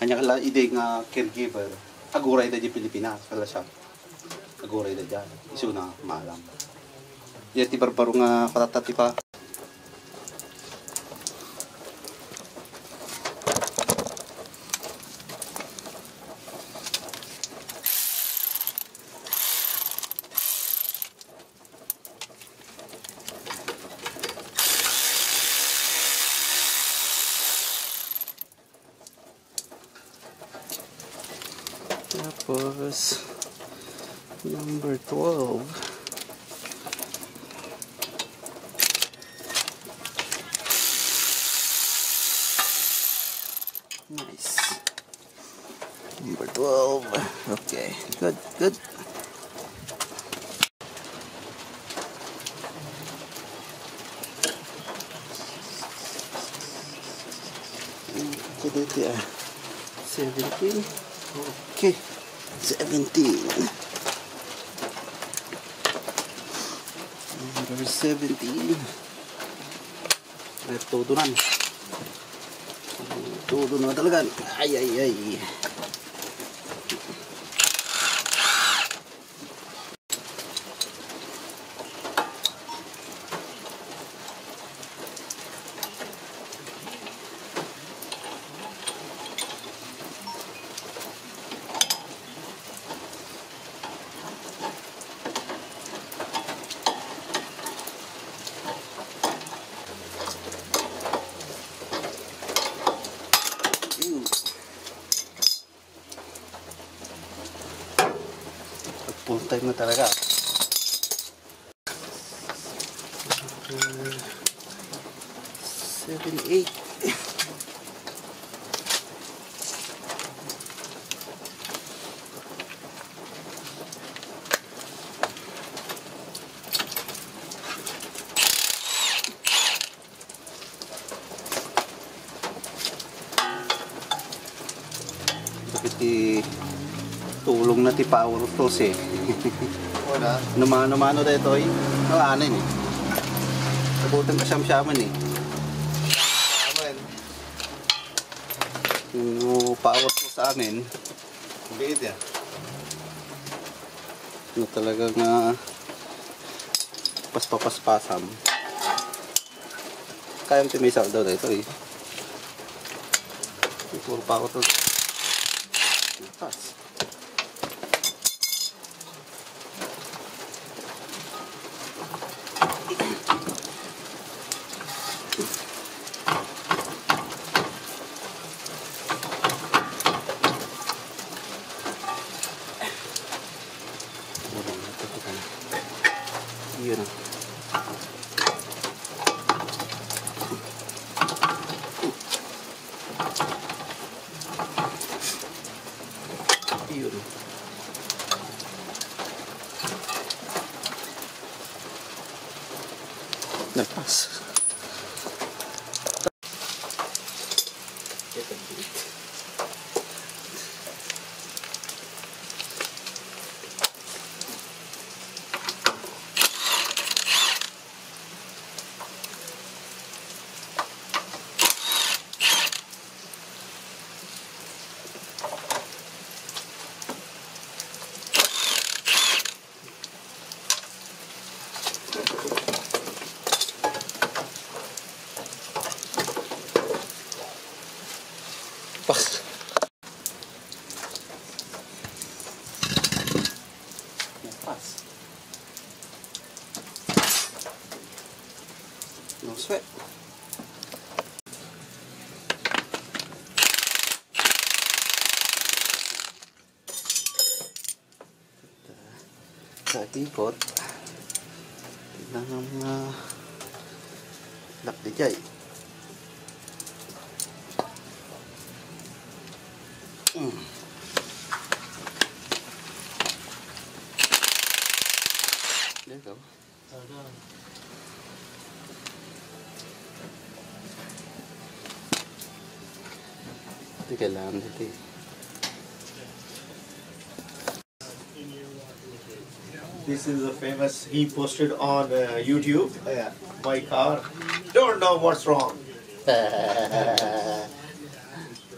Hanya kala ide nga caregiver. Aguray da di Pilipinas. Kala siya. Aguray da dyan. Isu na malam. Yati barbaro nga katatati pa. Tapos number 12. Nice. Number 12. Okay, good, good. Dito 17. Okay, 17. Number 17. Todo na. Todo na talaga. Ay, ay, ay. Full time na talaga. 7, 8. Dapat tulong na ti power tools eh. Wala. Namano-mano dito eh. Nalanin eh. Nabutan ka siyam-siyaman eh. Siyaman. Yung power tools sa amin. Biit yan. Na talagang paspapaspasam. Kaya yung timisaw daw dito eh. Puro power tools. Pas. Yun na. Yun. Nagpas. Pas. Pas. No sweat. Sa ikot. Tignan ng mga lakdi dyan. There you go. Ito kailangan dito eh. This is a famous, he posted on YouTube, my car, don't know what's wrong.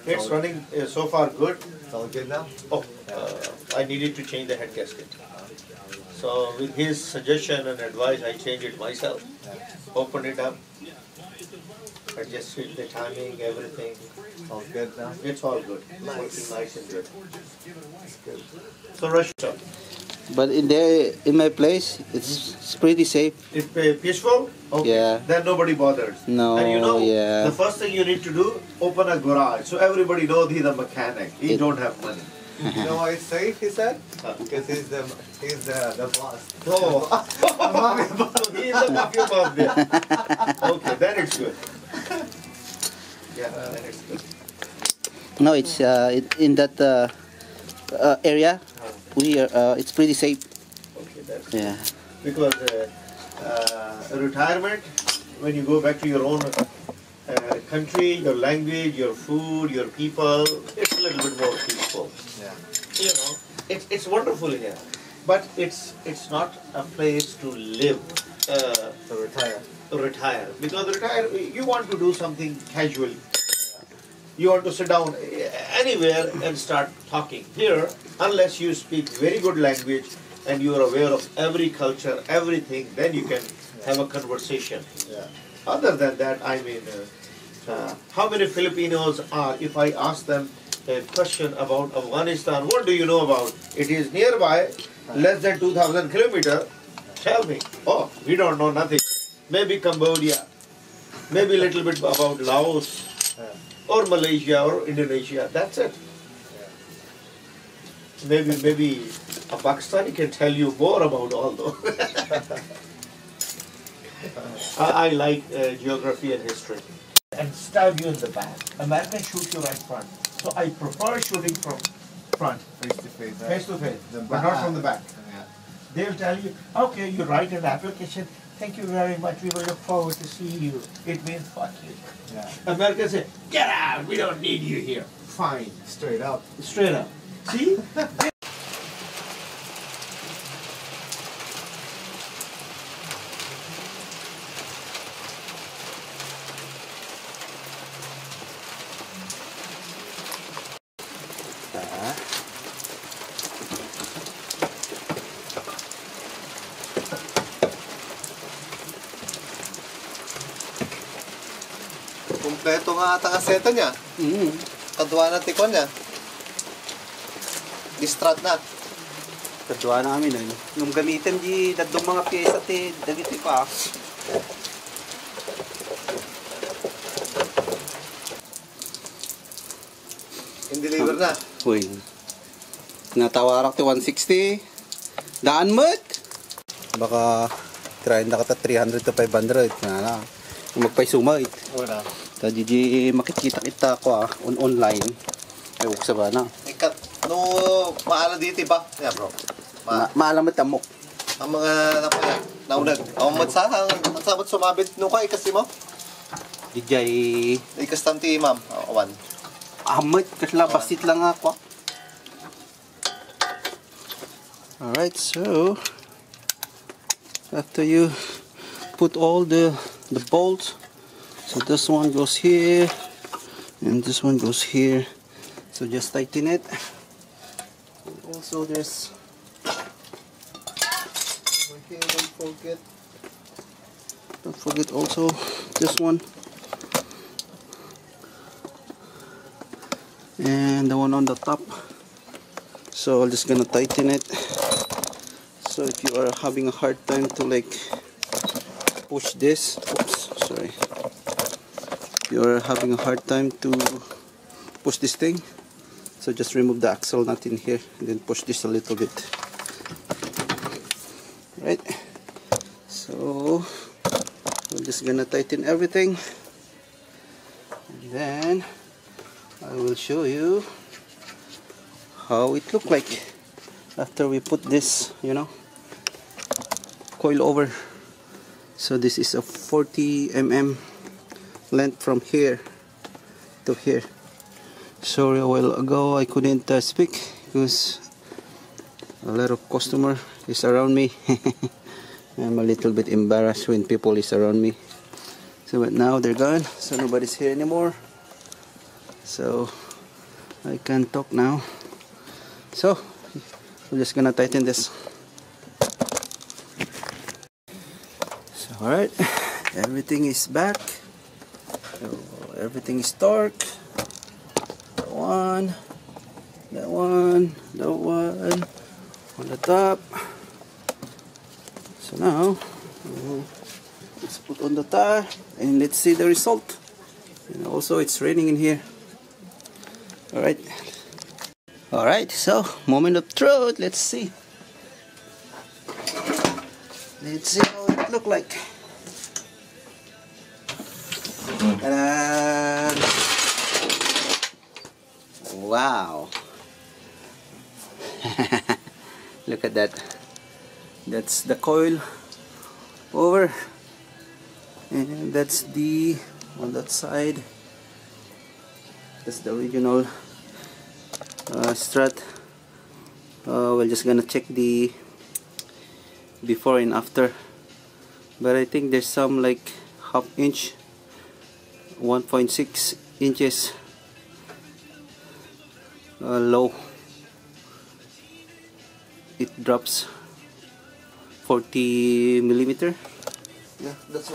It's running so far good. It's all good now? Oh, I needed to change the head gasket. So with his suggestion and advice, I changed it myself. Opened it up, adjusted the timing, everything. All good now? It's all good. Nice. Working nice and good. It's good. So Russia, But in my place, it's pretty safe. it's peaceful? Okay. Yeah. Then nobody bothers. No, And you know, yeah. the first thing you need to do, open a garage. So everybody knows he's a mechanic. He don't have money. You know why it's safe, he said? Huh. Because he's the boss. Oh, he's a mafia boss there. Okay, then it's good. Yeah, then it's good. No, it's in that area. It's pretty safe. Okay, that's Yeah. because retirement, when you go back to your own country, your language, your food, your people, it's a little bit more peaceful. Yeah. You know, it's wonderful here, but it's not a place to live. To retire. Retire, because retire, you want to do something casually. You want to sit down anywhere and start talking. Here, unless you speak very good language and you are aware of every culture, everything, then you can have a conversation. Yeah. Other than that, I mean, how many Filipinos are, if I ask them a question about Afghanistan, what do you know about? It is nearby, less than 2,000 kilometers. Tell me. Oh, we don't know nothing. Maybe Cambodia, maybe a little bit about Laos, or Malaysia, or Indonesia. That's it. Maybe a Pakistani can tell you more about all those. I like geography and history. And stab you in the back. American shoot you right front. So I prefer shooting from front, Face to face. Right? face to face, The but not from the back. Yeah. They'll tell you, okay, you write an application. Thank you very much. We will look forward to see you. It means fuck you. Yeah. Americans say, get out. We don't need you here. Fine. Straight up. Straight up. See? Kompleto nga ata kaseta niya. Mm. Kadwa na tikon niya. Strut na. Kadwa namin nung gamitin di dadong mga pyesa ti dagiti pa. In-deliver na. Uy. Natawarak ti 160. Daan mo't. Baka try na kata 300 to 500 na. Magpaisumay. Wala. Tadi di makikita kita ko online. Ay uksa ba na. Ikat. No, maala dito ba? Yeah, bro. Maalamat amok. Ang mga naunag. Ang matsahang ang sabot sumabit no kay kasi mo. Dijay Ikas tanti ma'am. One. amat kasla basit lang ako. Alright, so after you put all the bolts, so this one goes here and this one goes here, so just tighten it. And also there's Over here, don't forget also this one and the one on the top. So I'm just gonna tighten it. So if you are having a hard time to like push this, oops, sorry. If you are having a hard time to push this thing, so just remove the axle nut in here and then push this a little bit. Right. So we're just gonna tighten everything, and then I will show you how it look like after we put this, you know, coilover. So this is a 40 mm length from here to here. Sorry, a while ago I couldn't speak because a lot of customer is around me. I'm a little bit embarrassed when people is around me. So but now they're gone, so nobody's here anymore. So I can talk now. So we're just gonna tighten this. So alright, everything is back. Everything is torque. That one on the top. So now let's put on the tire and let's see the result. And also it's raining in here. Alright, so moment of truth. Let's see how it look like. Ta-da! Wow. Look at that. That's the coil over, and that's the on that side. That's the original strut. We're just gonna check the before and after, but I think there's some like half inch, 1.6 inches low. It drops 40 millimeter. Yeah, that's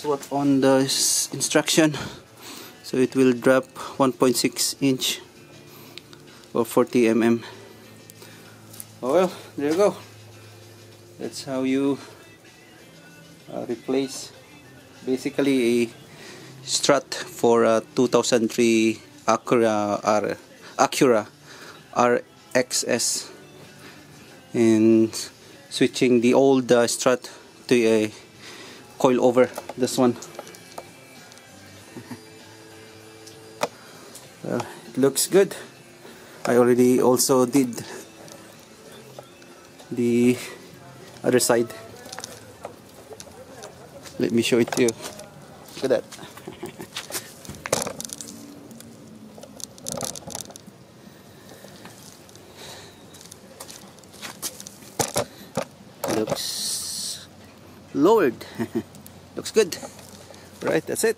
what on the instruction. So it will drop 1.6 inch or 40 mm. Oh well, there you go. That's how you replace basically a strut for a 2003 Acura RXS, and switching the old strut to a coilover. This one. Well, it looks good. I already also did the other side. Let me show it to you. Look at that. Looks lowered. Looks good. Right, that's it.